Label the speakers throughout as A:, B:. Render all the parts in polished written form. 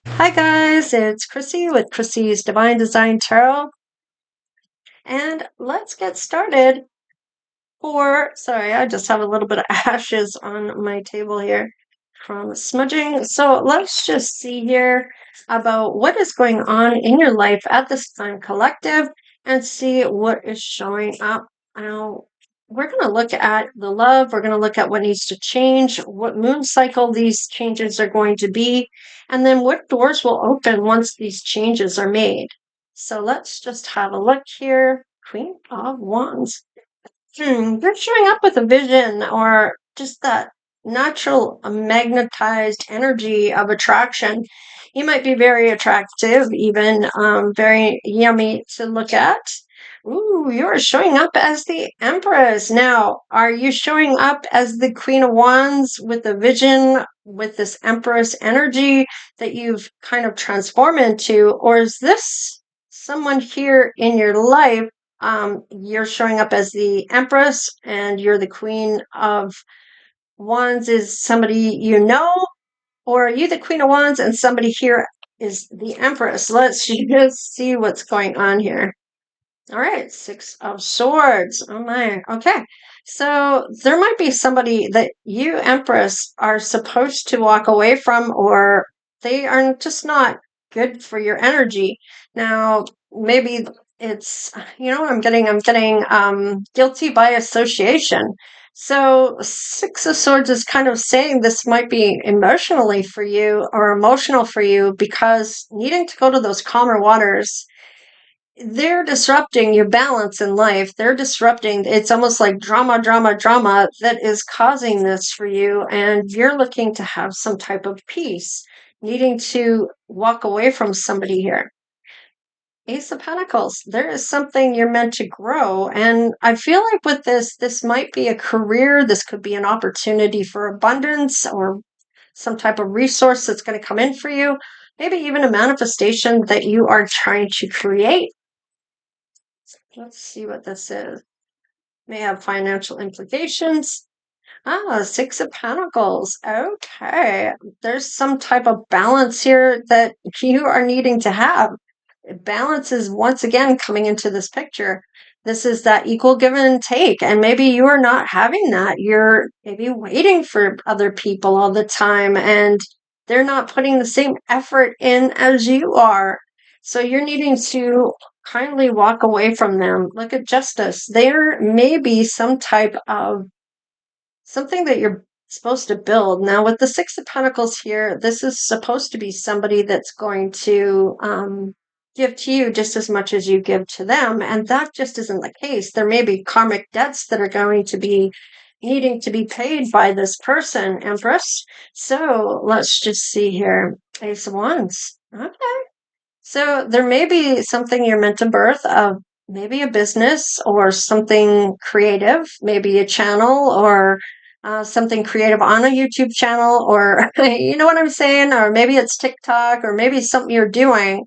A: Hi guys, it's Chrissy with Chrissy's Divine Design Tarot, and let's get started. Sorry, I just have a little bit of ashes on my table here from smudging. So let's just see here about what is going on in your life at this time, collective, and see what is showing up. Now, we're going to look at the love. We're going to look at what needs to change, what moon cycle these changes are going to be, and then what doors will open once these changes are made. So let's just have a look here. Queen of Wands. They're showing up with a vision or just that natural magnetized energy of attraction. You might be very attractive, even very yummy to look at. Ooh, you're showing up as the Empress. Now, are you showing up as the Queen of Wands with a vision with this Empress energy that you've kind of transformed into? Or is this someone here in your life? You're showing up as the Empress and you're the Queen of Wands is somebody you know, or are you the Queen of Wands and somebody here is the Empress? Let's just see what's going on here. All right, Six of Swords. Oh my. Okay. So there might be somebody that you, Empress, are supposed to walk away from, or they are just not good for your energy. Now, maybe it's, you know what I'm getting? I'm getting guilty by association. So Six of Swords is kind of saying this might be emotionally for you or emotional for you because needing to go to those calmer waters, they're disrupting your balance in life. They're disrupting, it's almost like drama, drama, drama that is causing this for you. And you're looking to have some type of peace, needing to walk away from somebody here. Ace of Pentacles, there is something you're meant to grow. And I feel like with this might be a career. This could be an opportunity for abundance or some type of resource that's going to come in for you. Maybe even a manifestation that you are trying to create. Let's see what this is. May have financial implications. Six of Pentacles. Okay. There's some type of balance here that you are needing to have. Balance is once again coming into this picture. This is that equal give and take. And maybe you are not having that. You're maybe waiting for other people all the time and they're not putting the same effort in as you are. So you're needing to kindly walk away from them. Look at Justice. There may be some type of something that you're supposed to build. Now, with the Six of Pentacles here, this is supposed to be somebody that's going to give to you just as much as you give to them. And that just isn't the case. There may be karmic debts that are going to be needing to be paid by this person, Empress. So let's just see here. Ace of Wands. Okay. So there may be something you're meant to birth of maybe a business or something creative, maybe a channel or something creative on a YouTube channel, or you know what I'm saying? Or maybe it's TikTok, or maybe something you're doing.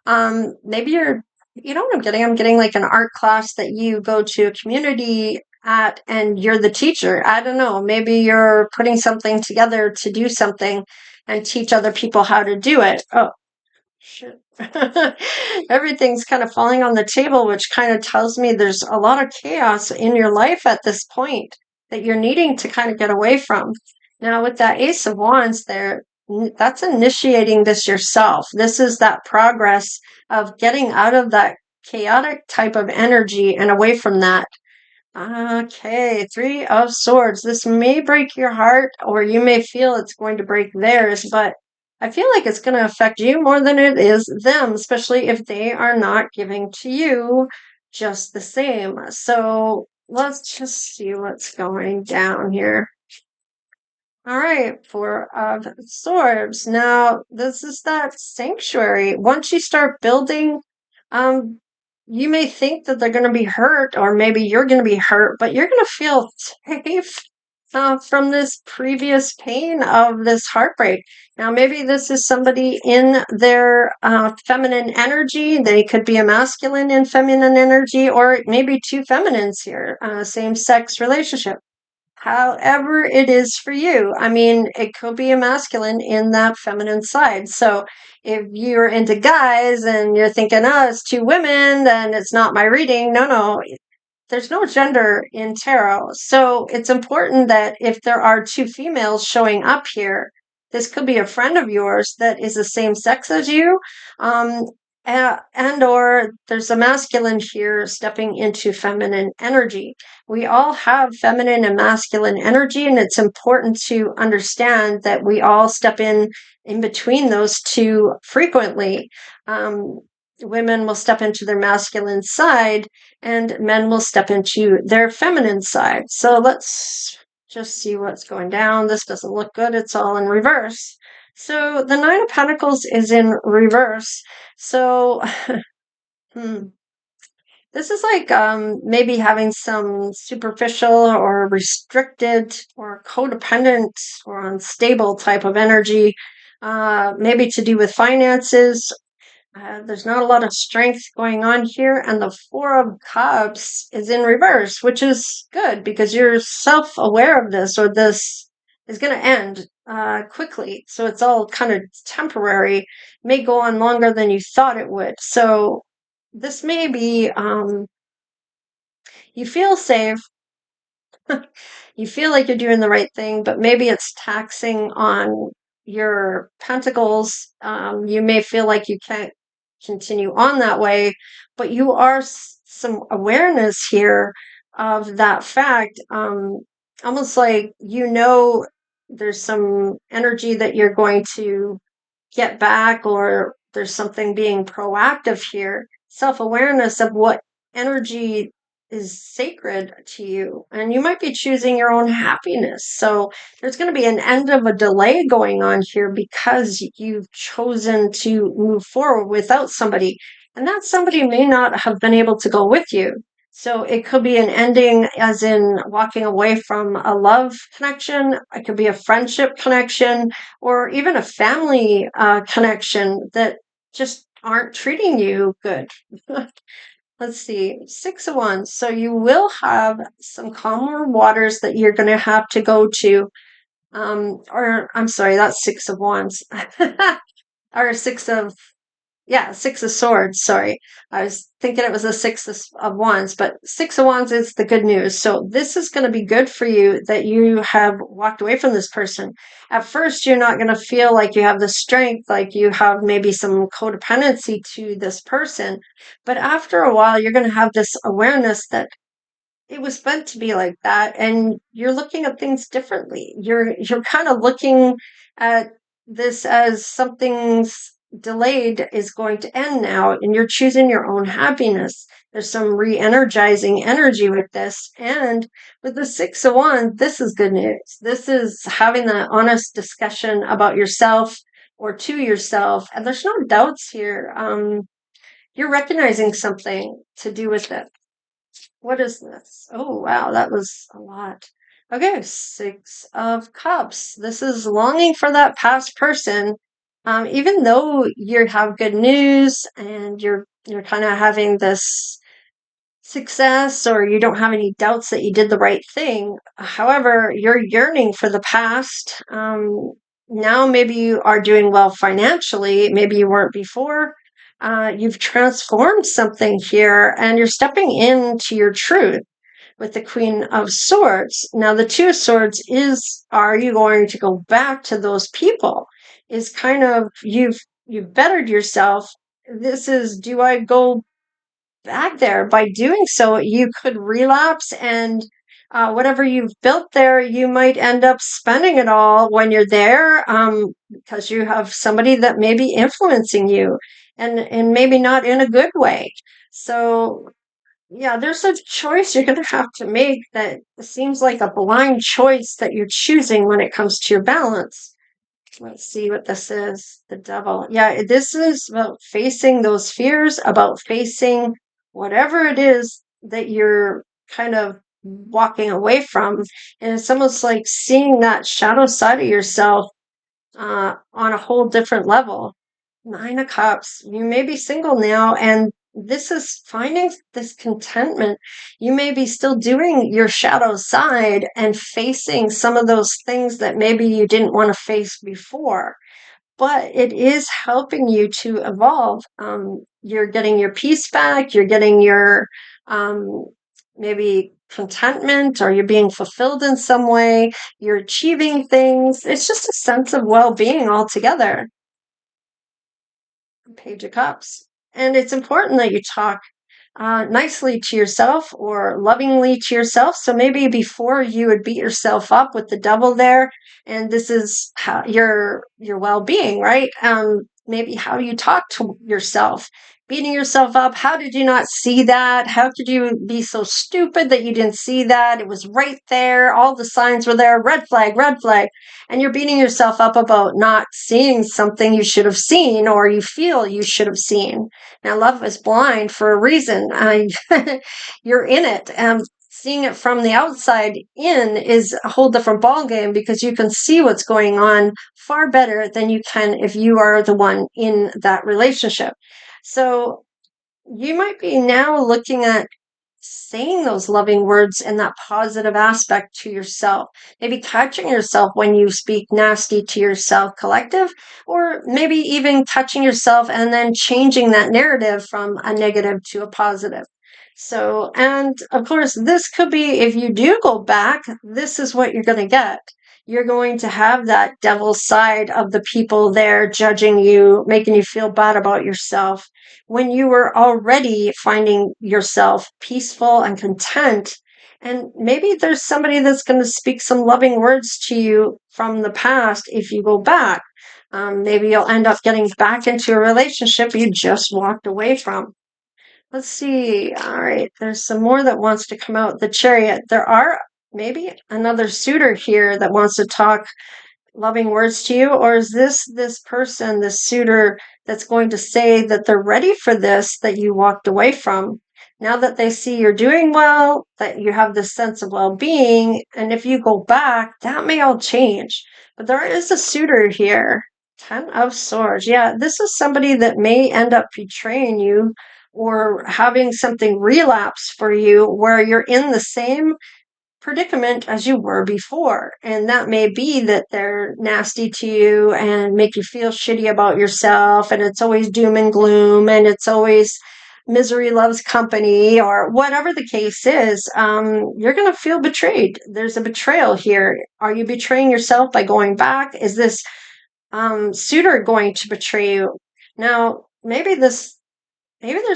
A: Maybe you know what I'm getting? I'm getting like an art class that you go to a community at and you're the teacher. I don't know. Maybe you're putting something together to do something and teach other people how to do it. Oh, shit. Everything's kind of falling on the table, which kind of tells me there's a lot of chaos in your life at this point that you're needing to kind of get away from. Now, with that Ace of Wands there, that's initiating this yourself. This is that progress of getting out of that chaotic type of energy and away from that. Okay, Three of Swords. This may break your heart, or you may feel it's going to break theirs, but I feel like it's going to affect you more than it is them, especially if they are not giving to you just the same. So let's just see what's going down here. All right, Four of Swords. Now, this is that sanctuary. Once you start building, um, you may think that they're going to be hurt, or maybe you're going to be hurt, but you're going to feel safe from this previous pain of this heartbreak. Now, maybe this is somebody in their feminine energy. They could be a masculine in feminine energy, or maybe two feminines here, same sex relationship. however it is for you. I mean, it could be a masculine in that feminine side. So if you're into guys and you're thinking, oh, it's two women, then it's not my reading. No, no, there's no gender in tarot. So it's important that if there are two females showing up here, this could be a friend of yours that is the same sex as you, um, and or there's a masculine here stepping into feminine energy. We all have feminine and masculine energy, and it's important to understand that we all step in between those two frequently. Women will step into their masculine side and men will step into their feminine side. So let's just see what's going down. This doesn't look good. It's all in reverse. So the Nine of Pentacles is in reverse. So this is like maybe having some superficial or restricted or codependent or unstable type of energy, maybe to do with finances. There's not a lot of strength going on here, and the Four of Cups is in reverse, which is good because you're self-aware of this, or this is going to end quickly. So it's all kind of temporary, may go on longer than you thought it would. So this may be, you feel safe, you feel like you're doing the right thing, but maybe it's taxing on your pentacles. You may feel like you can't continue on that way, but you are some awareness here of that fact. Almost like there's some energy that you're going to get back, or there's something being proactive here. Self-awareness of what energy is sacred to you, and you might be choosing your own happiness. So there's going to be an end of a delay going on here because you've chosen to move forward without somebody, and that somebody may not have been able to go with you. So it could be an ending as in walking away from a love connection. It could be a friendship connection, or even a family connection that just aren't treating you good. Let's see, Six of Wands. So you will have some calmer waters that you're going to have to go to. Or I'm sorry, that's Six of Wands. Or Six of Swords. Sorry. I was thinking it was a Six of Wands, but Six of Wands is the good news. So this is going to be good for you that you have walked away from this person. At first, you're not going to feel like you have the strength, like you have maybe some codependency to this person. But after a while, you're going to have this awareness that it was meant to be like that, and you're looking at things differently. You're kind of looking at this as something's delayed is going to end now, and you're choosing your own happiness. There's some re-energizing energy with this, and with the Six of Wands, this is good news. This is having that honest discussion about yourself or to yourself, and there's no doubts here. You're recognizing something to do with it. What is this? Oh, wow, that was a lot. Okay, Six of Cups. This is longing for that past person. Even though you have good news and you're kind of having this success, or you don't have any doubts that you did the right thing. However, you're yearning for the past. Now maybe you are doing well financially. Maybe you weren't before. You've transformed something here, and you're stepping into your truth with the Queen of Swords. Now, the Two of Swords is, are you going to go back to those people? Is kind of, you've bettered yourself. This is, do I go back there? By doing so, you could relapse, and whatever you've built there, you might end up spending it all when you're there, because you have somebody that may be influencing you, and maybe not in a good way. So yeah, there's a choice you're going to have to make that seems like a blind choice that you're choosing when it comes to your balance. Let's see what this is. The Devil. Yeah, this is about facing those fears, about facing whatever it is that you're kind of walking away from. And it's almost like seeing that shadow side of yourself on a whole different level. Nine of Cups. You may be single now, and this is finding this contentment. You may be still doing your shadow side and facing some of those things that maybe you didn't want to face before, but it is helping you to evolve. You're getting your peace back, you're getting your um, maybe contentment, or you're being fulfilled in some way, you're achieving things. It's just a sense of well being altogether. Page of Cups. And it's important that you talk nicely to yourself or lovingly to yourself. So maybe before you would beat yourself up with the devil there, and this is how your well-being, right? Maybe how you talk to yourself, beating yourself up. How did you not see that? How could you be so stupid that you didn't see that? It was right there. All the signs were there. Red flag, red flag. And you're beating yourself up about not seeing something you should have seen or you feel you should have seen. Now, love is blind for a reason. You're in it. Seeing it from the outside in is a whole different ballgame, because you can see what's going on far better than you can if you are the one in that relationship. So you might be now looking at saying those loving words and that positive aspect to yourself. Maybe catching yourself when you speak nasty to yourself, collective, or maybe even catching yourself and then changing that narrative from a negative to a positive. So, and of course, this could be, if you do go back, this is what you're going to get. You're going to have that devil side of the people there judging you, making you feel bad about yourself, when you were already finding yourself peaceful and content. And maybe there's somebody that's going to speak some loving words to you from the past if you go back. Maybe you'll end up getting back into a relationship you just walked away from. Let's see. All right. There's some more that wants to come out. The Chariot. There are maybe another suitor here that wants to talk loving words to you, or is this person, this suitor, that's going to say that they're ready for this that you walked away from? Now that they see you're doing well, that you have this sense of well-being, and if you go back, that may all change. But there is a suitor here. Ten of Swords. Yeah, this is somebody that may end up betraying you or having something relapse for you, where you're in the same predicament as you were before. And that may be that they're nasty to you and make you feel shitty about yourself, and it's always doom and gloom, and it's always misery loves company, or whatever the case is. You're going to feel betrayed. There's a betrayal here. Are you betraying yourself by going back? Is this suitor going to betray you? Now, maybe there's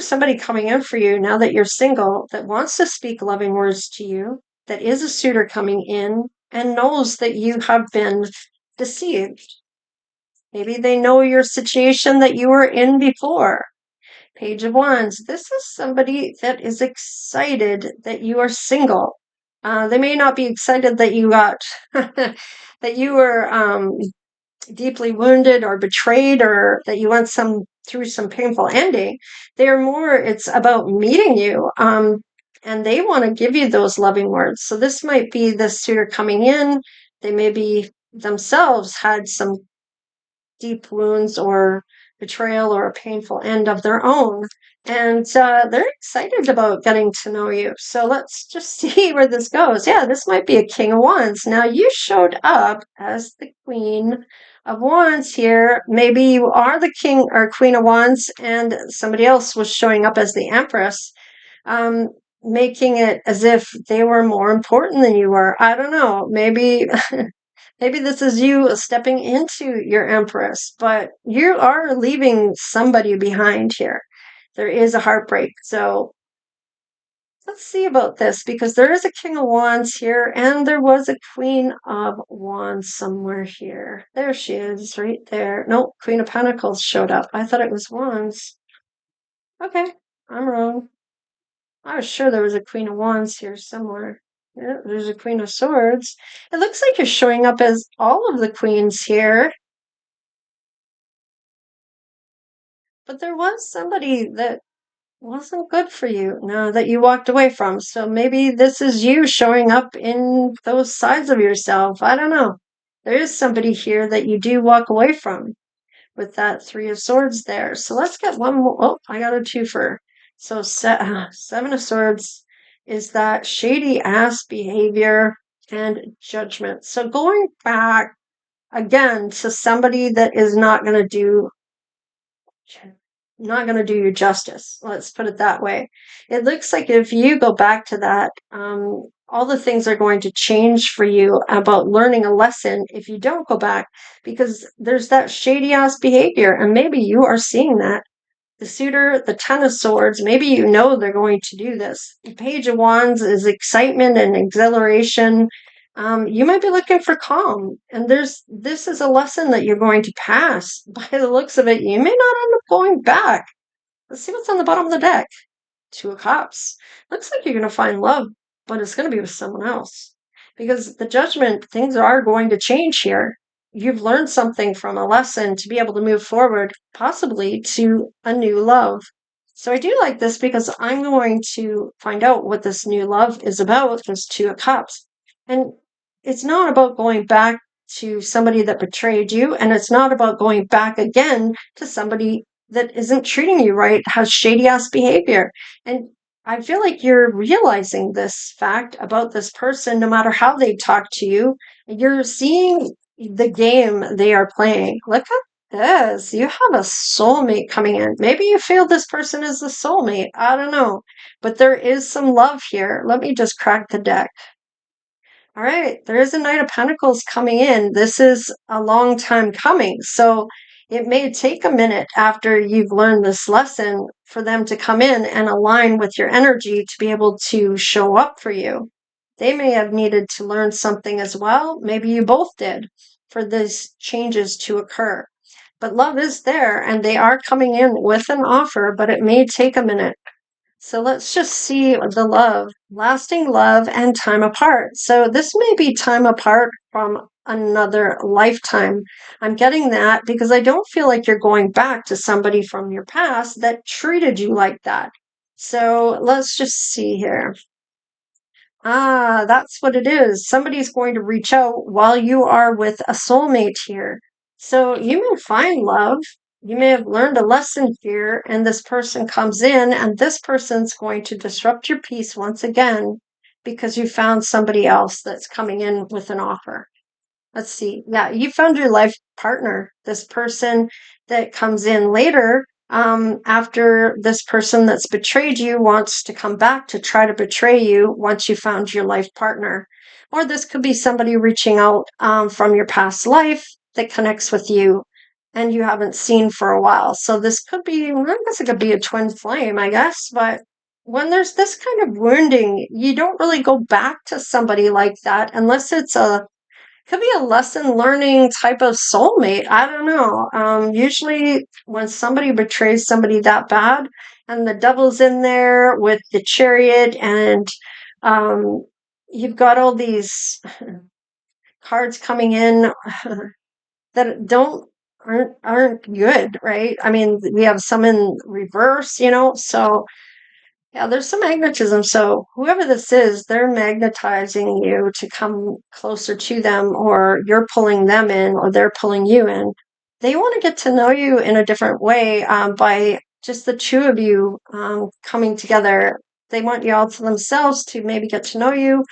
A: somebody coming in for you now that you're single that wants to speak loving words to you, that is a suitor coming in and knows that you have been deceived. Maybe they know your situation that you were in before. Page of Wands. This is somebody that is excited that you are single. They may not be excited that you got, that you were deeply wounded or betrayed, or that you went through some painful ending. It's about meeting you, and they want to give you those loving words. So this might be the suitor coming in. They maybe themselves had some deep wounds or betrayal or a painful end of their own, and they're excited about getting to know you. So let's just see where this goes. Yeah, this might be a King of Wands. Now, you showed up as the Queen of Wands here. Maybe you are the King or Queen of Wands, and somebody else was showing up as the Empress, um, making it as if they were more important than you were. I don't know. Maybe maybe this is you stepping into your Empress, but you are leaving somebody behind here. There is a heartbreak. So let's see about this, because there is a King of Wands here, and there was a Queen of Wands somewhere here. There she is, right there. No, Queen of Pentacles showed up. I thought it was Wands. Okay, I'm wrong. I was sure there was a Queen of Wands here somewhere. Yeah, there's a Queen of Swords. It looks like you're showing up as all of the queens here. But there was somebody that wasn't good for you, no, that you walked away from. So maybe this is you showing up in those sides of yourself. I don't know. There is somebody here that you do walk away from with that Three of Swords there. So let's get one more. Oh, I got a twofer. So, Seven of Swords is that shady ass behavior and judgment. So, going back again to somebody that is not going to do you justice. Let's put it that way. It looks like if you go back to that, all the things are going to change for you about learning a lesson if you don't go back, because there's that shady ass behavior, and maybe you are seeing that. The suitor, the Ten of Swords, maybe you know they're going to do this. The Page of Wands is excitement and exhilaration. You might be looking for calm, and this is a lesson that you're going to pass. By the looks of it, you may not end up going back. Let's see what's on the bottom of the deck. Two of Cups. Looks like you're going to find love, but it's going to be with someone else. Because the Judgment, things are going to change here. You've learned something from a lesson to be able to move forward, possibly to a new love. So I do like this because I'm going to find out what this new love is about, this Two of Cups. And it's not about going back to somebody that betrayed you, and it's not about going back again to somebody that isn't treating you right, has shady ass behavior. And I feel like you're realizing this fact about this person, no matter how they talk to you. You're seeing the game they are playing. Look at this. You have a soulmate coming in. Maybe you feel this person is the soulmate. I don't know. But there is some love here. Let me just crack the deck. All right, there is a Knight of Pentacles coming in. This is a long time coming. So it may take a minute after you've learned this lesson for them to come in and align with your energy to be able to show up for you. They may have needed to learn something as well. Maybe you both did for these changes to occur. But love is there, and they are coming in with an offer, but it may take a minute. So let's just see the love, lasting love and time apart. So this may be time apart from another lifetime. I'm getting that because I don't feel like you're going back to somebody from your past that treated you like that. So let's just see here. Ah, that's what it is. Somebody's going to reach out while you are with a soulmate here. So you may find love. You may have learned a lesson here, and this person comes in, and this person's going to disrupt your peace once again because you found somebody else that's coming in with an offer. Let's see. Yeah, you found your life partner. This person that comes in later, after this person that's betrayed you wants to come back to try to betray you once you found your life partner. Or this could be somebody reaching out from your past life that connects with you and you haven't seen for a while. So this could be, I guess it could be a twin flame, I guess. But when there's this kind of wounding, you don't really go back to somebody like that unless it's could be a lesson learning type of soulmate. I don't know. Usually when somebody betrays somebody that bad and the devil's in there with the Chariot and um, you've got all these cards coming in that aren't good, right? I mean, we have some in reverse, so yeah, there's some magnetism. So whoever this is, they're magnetizing you to come closer to them, or you're pulling them in, or they're pulling you in. They want to get to know you in a different way by just the two of you coming together. They want you all to themselves to maybe get to know you,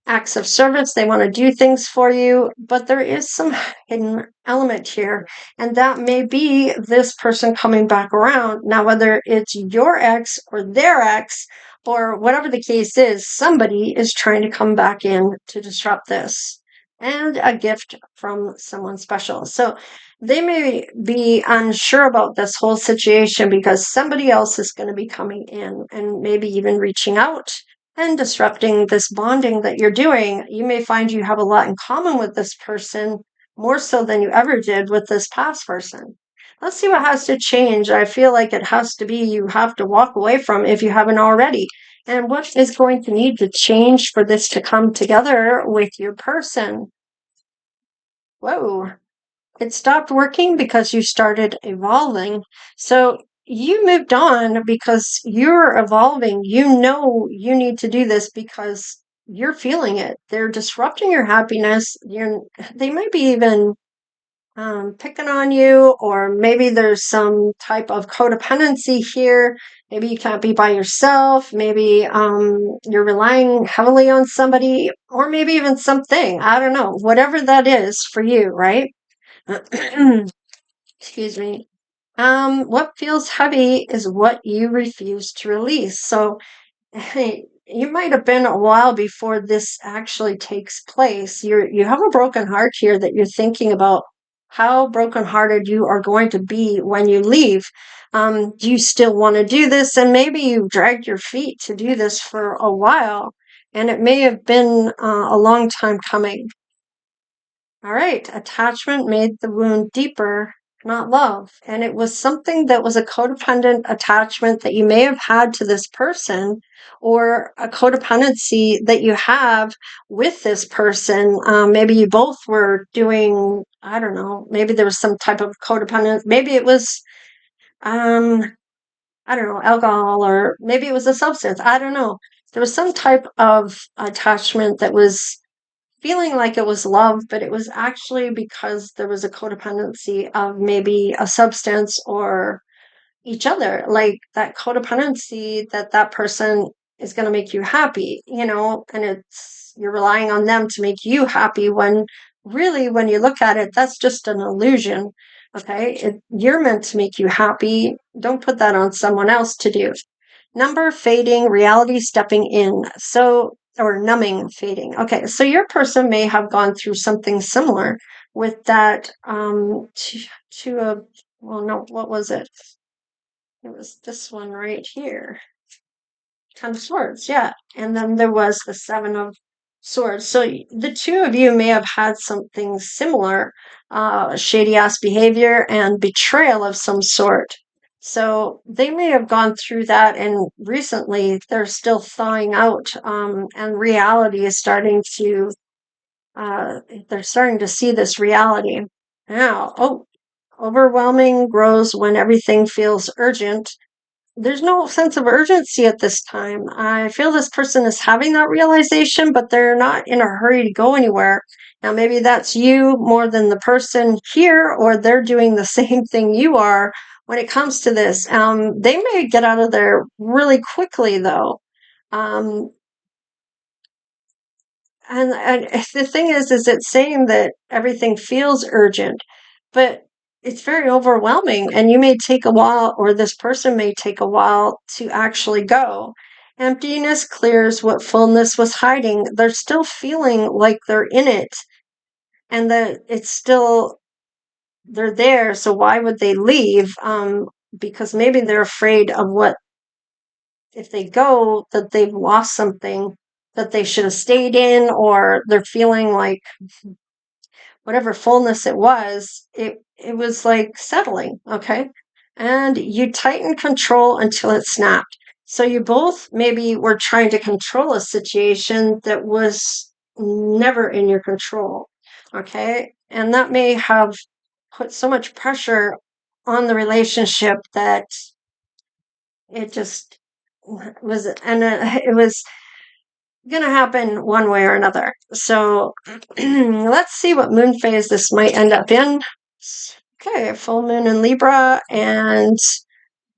A: acts of service. They want to do things for you, but there is some hidden element here, and that may be this person coming back around. Now, whether it's your ex or their ex or whatever the case is, somebody is trying to come back in to disrupt this, and a gift from someone special. So they may be unsure about this whole situation because somebody else is going to be coming in and maybe even reaching out and disrupting this bonding that you're doing. You may find you have a lot in common with this person, more so than you ever did with this past person. Let's see what has to change. I feel like it has to be you have to walk away from if you haven't already. And what is going to need to change for this to come together with your person? Whoa. It stopped working because you started evolving. So you moved on because you're evolving. You know you need to do this because you're feeling it. They're disrupting your happiness. They might be even picking on you, or maybe there's some type of codependency here. Maybe you can't be by yourself. Maybe you're relying heavily on somebody, or maybe even something. I don't know. Whatever that is for you, right? Excuse me. What feels heavy is what you refuse to release. So, hey, you might have been a while before this actually takes place. You have a broken heart here that you're thinking about how brokenhearted you are going to be when you leave. Do you still want to do this? And maybe you dragged your feet to do this for a while, and it may have been a long time coming. All right, attachment made the wound deeper, not love. And it was something that was a codependent attachment that you may have had to this person, or a codependency that you have with this person. Maybe you both were doing, I don't know, maybe there was some type of codependent, maybe it was, um, I don't know, alcohol, or maybe it was a substance. I don't know. There was some type of attachment that was feeling like it was love, but it was actually because there was a codependency of maybe a substance or each other, like that codependency that that person is going to make you happy, and it's you're relying on them to make you happy, when really, when you look at it, that's just an illusion. Okay, you're meant to make you happy. Don't put that on someone else to do. Number fading, reality stepping in. So, or numbing fading. Okay, so your person may have gone through something similar with that to a, well, no, what was it? It was this one right here. Ten of Swords, yeah. And then there was the Seven of Swords. So the two of you may have had something similar, shady ass behavior and betrayal of some sort. So they may have gone through that, and recently they're still thawing out, and reality is starting to, they're starting to see this reality. Now, overwhelming grows when everything feels urgent. There's no sense of urgency at this time. I feel this person is having that realization, but they're not in a hurry to go anywhere. Now, maybe that's you more than the person here, or they're doing the same thing you are when it comes to this. They may get out of there really quickly, though. Um, and the thing is it's saying that everything feels urgent, but it's very overwhelming, and you may take a while, or this person may take a while to actually go. Emptiness clears what fullness was hiding. They're still feeling like they're in it, and that it's still, they're there. So why would they leave? Because maybe they're afraid of what, if they go, that they've lost something that they should have stayed in, or they're feeling like whatever fullness it was, it was like settling, okay? And you tighten control until it snapped. So you both maybe were trying to control a situation that was never in your control, okay? And that may have put so much pressure on the relationship that it just was, and it was going to happen one way or another. So let's see what moon phase this might end up in. Okay, full moon in Libra and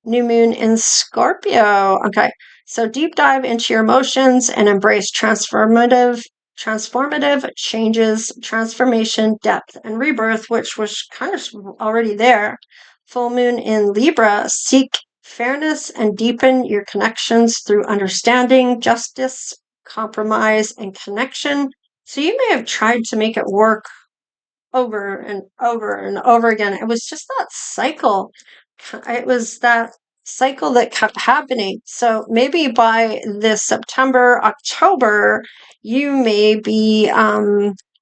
A: new moon in Scorpio. Okay, so deep dive into your emotions and embrace transformative changes, transformation, depth, and rebirth, which was kind of already there. Full moon in Libra, seek fairness and deepen your connections through understanding, justice, compromise, and connection. So you may have tried to make it work over and over and over again. It was just that cycle. It was that cycle that kept happening. So maybe by this September, October, you may be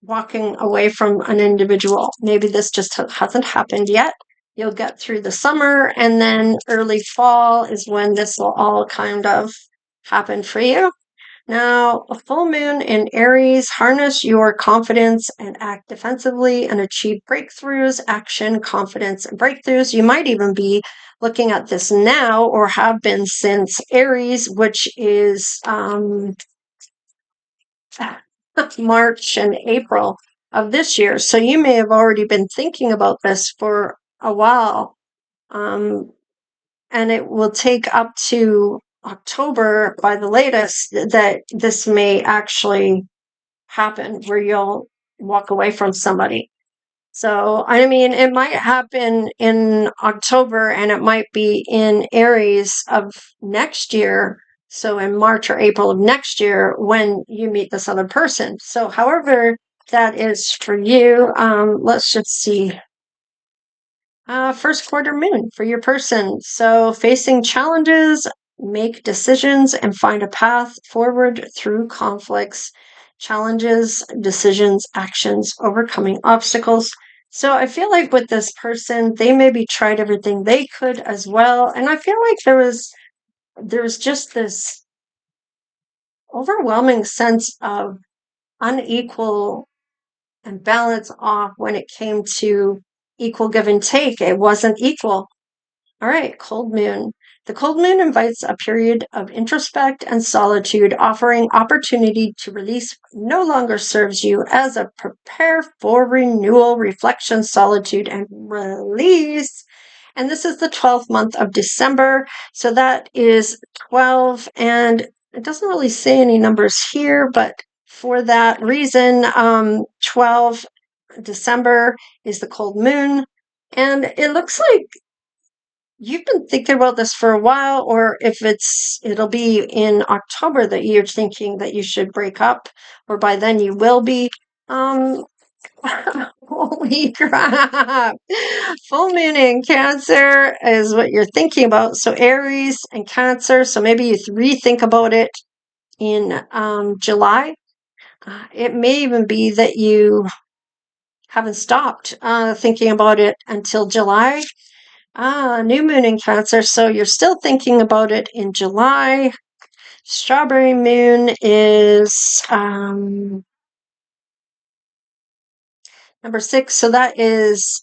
A: walking away from an individual. Maybe this just hasn't happened yet. You'll get through the summer, and then early fall is when this will all kind of happen for you. Now, a full moon in Aries, harness your confidence and act defensively and achieve breakthroughs, action, confidence, and breakthroughs. You might even be looking at this now, or have been since Aries, which is March and April. of this year. So you may have already been thinking about this for a while. And it will take up to October by the latest that this may actually happen, where you'll walk away from somebody. So, I mean, it might happen in October and it might be in Aries of next year. So, in March or April of next year when you meet this other person. So, however that is for you, let's just see. First quarter moon for your person. So, facing challenges, make decisions, and find a path forward through conflicts, challenges, decisions, actions, overcoming obstacles. So, I feel like with this person, they maybe tried everything they could as well. And I feel like there was just this overwhelming sense of unequal and balance off when it came to equal give and take. It wasn't equal. All right, cold moon. The cold moon invites a period of introspect and solitude, offering opportunity to release no longer serves you as a prepare for renewal, reflection, solitude, and release. And this is the 12th month of December. So that is 12. And it doesn't really say any numbers here, but for that reason, 12 December is the cold moon. And it looks like you've been thinking about this for a while, or if it'll be in October that you're thinking that you should break up, or by then you will be. Um, holy crap! Full moon in Cancer is what you're thinking about. So Aries and Cancer. So maybe you rethink about it in July. It may even be that you haven't stopped thinking about it until July. New moon in Cancer. So you're still thinking about it in July. Strawberry moon is number 6. So that is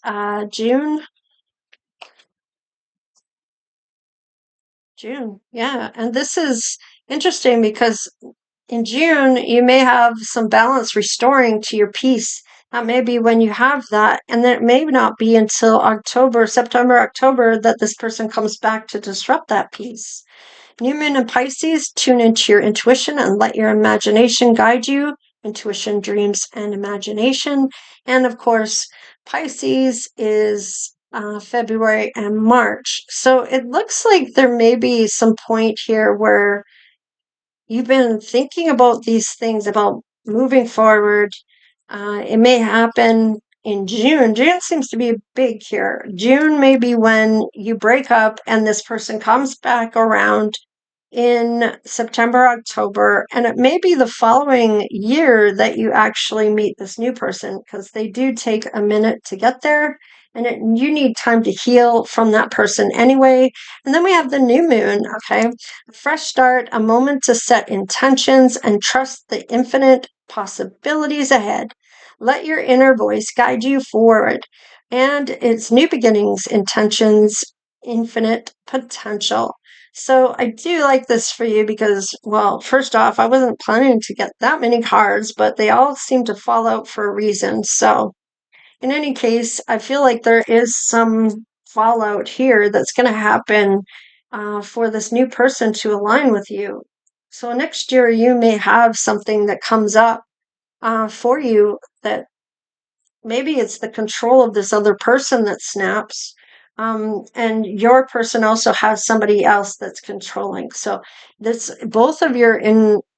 A: June. June. Yeah. And this is interesting because in June, you may have some balance restoring to your peace. That may be when you have that. And then it may not be until September, October, that this person comes back to disrupt that peace. New moon in Pisces, tune into your intuition and let your imagination guide you. Intuition, dreams, and imagination. And of course, Pisces is February and March. So it looks like there may be some point here where you've been thinking about these things, about moving forward. It may happen in June. June seems to be big here. June may be when you break up and this person comes back around in September, October, and it may be the following year that you actually meet this new person, because they do take a minute to get there, and you need time to heal from that person anyway. And then we have the new moon, okay? A fresh start, a moment to set intentions and trust the infinite possibilities ahead. Let your inner voice guide you forward. And it's new beginnings, intentions, infinite potential. So I do like this for you because, well, first off, I wasn't planning to get that many cards, but they all seem to fall out for a reason. So in any case, I feel like there is some fallout here that's going to happen for this new person to align with you. So next year, you may have something that comes up for you that maybe it's the control of this other person that snaps. And your person also has somebody else that's controlling. So this both of your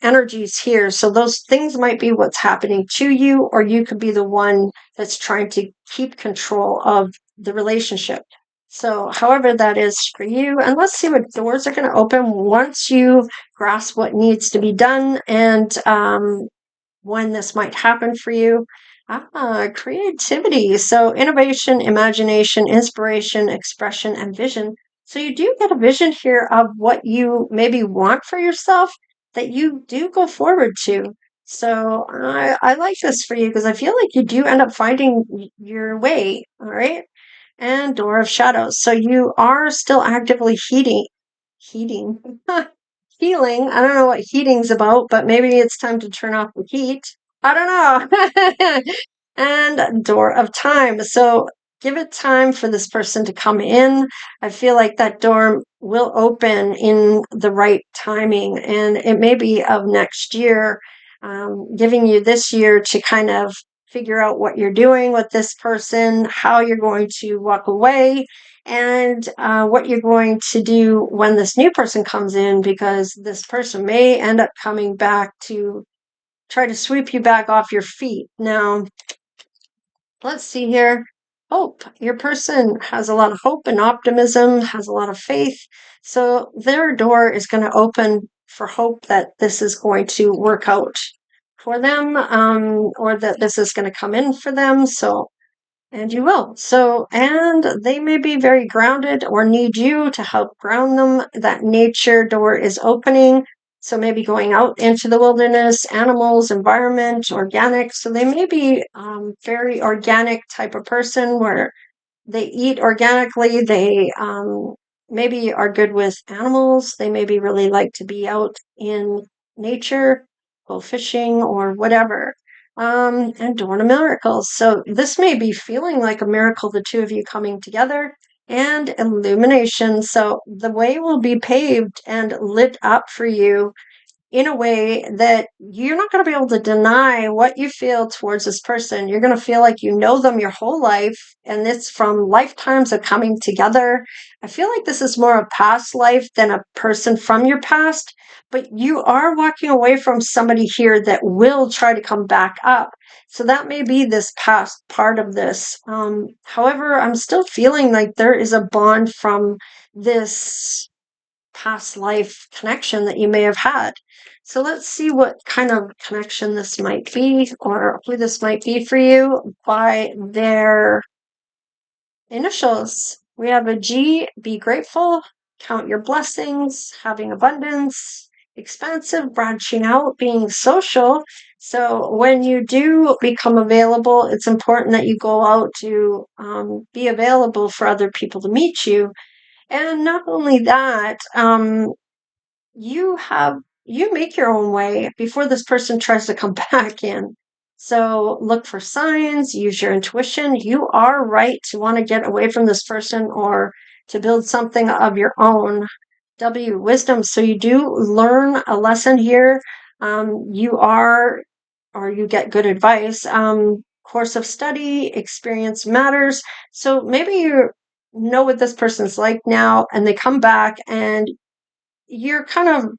A: energies here. So those things might be what's happening to you, or you could be the one that's trying to keep control of the relationship. So however that is for you. And let's see what doors are going to open once you grasp what needs to be done, and when this might happen for you. Creativity. So innovation, imagination, inspiration, expression, and vision. So you do get a vision here of what you maybe want for yourself that you do go forward to. So I like this for you because I feel like you do end up finding your way. All right. And Door of Shadows. So you are still actively heating, healing. I don't know what heating's about, but maybe it's time to turn off the heat. I don't know. and door of time. So give it time for this person to come in. I feel like that door will open in the right timing, and it may be of next year, giving you this year to kind of figure out what you're doing with this person, how you're going to walk away, and what you're going to do when this new person comes in, because this person may end up coming back to try to sweep you back off your feet. Now, let's see here. Hope. Your person has a lot of hope and optimism, has a lot of faith. So their door is going to open for hope that this is going to work out for them, or that this is going to come in for them. So, and you will. So, and they may be very grounded or need you to help ground them. That nature door is opening. So maybe going out into the wilderness, animals, environment, organic. So they may be very organic type of person where they eat organically. They maybe are good with animals. They maybe really like to be out in nature, go fishing or whatever. And doing miracles. So this may be feeling like a miracle, the two of you coming together, and illumination. So the way will be paved and lit up for you in a way that you're not going to be able to deny what you feel towards this person. You're going to feel like you know them your whole life, and it's from lifetimes of coming together. I feel like this is more a past life than a person from your past, but you are walking away from somebody here that will try to come back up. So that may be this past part of this. However, I'm still feeling like there is a bond from this past life connection that you may have had. So let's see what kind of connection this might be, or who this might be for you by their initials. We have a G, be grateful, count your blessings, having abundance, expansive, branching out, being social. So when you do become available, it's important that you go out to be available for other people to meet you. And not only that, you make your own way before this person tries to come back in. So look for signs, use your intuition. You are right to want to get away from this person or to build something of your own. W, wisdom. So you do learn a lesson here. You are, or you get good advice. Course of study, experience matters. So maybe you know what this person's like now, and they come back and you're kind of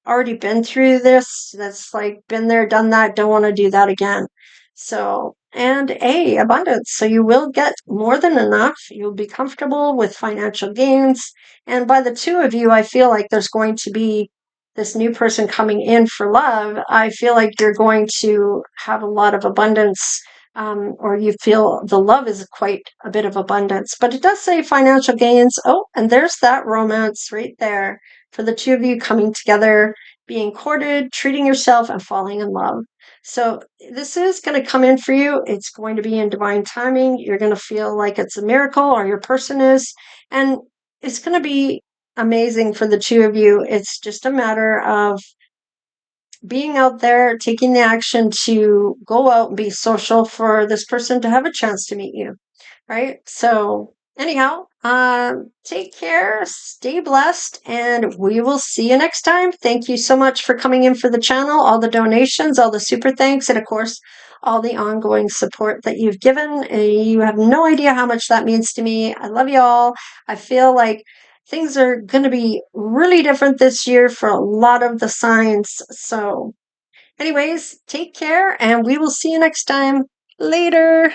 A: already been through this. That's like been there, done that, don't want to do that again. So, and A, abundance. So you will get more than enough. You'll be comfortable with financial gains. And by the two of you, I feel like there's going to be this new person coming in for love. I feel like you're going to have a lot of abundance, or you feel the love is quite a bit of abundance. But it does say financial gains. Oh, and there's that romance right there for the two of you coming together, being courted, treating yourself, and falling in love. So this is going to come in for you. It's going to be in divine timing. You're going to feel like it's a miracle, or your person is. And it's going to be amazing for the two of you. It's just a matter of being out there, taking the action to go out and be social for this person to have a chance to meet you. Right? So anyhow, take care, stay blessed, and we will see you next time. Thank you so much for coming in for the channel, all the donations, all the super thanks, and of course, all the ongoing support that you've given. You have no idea how much that means to me. I love you all. I feel like things are going to be really different this year for a lot of the signs. So anyways, take care, and we will see you next time. Later.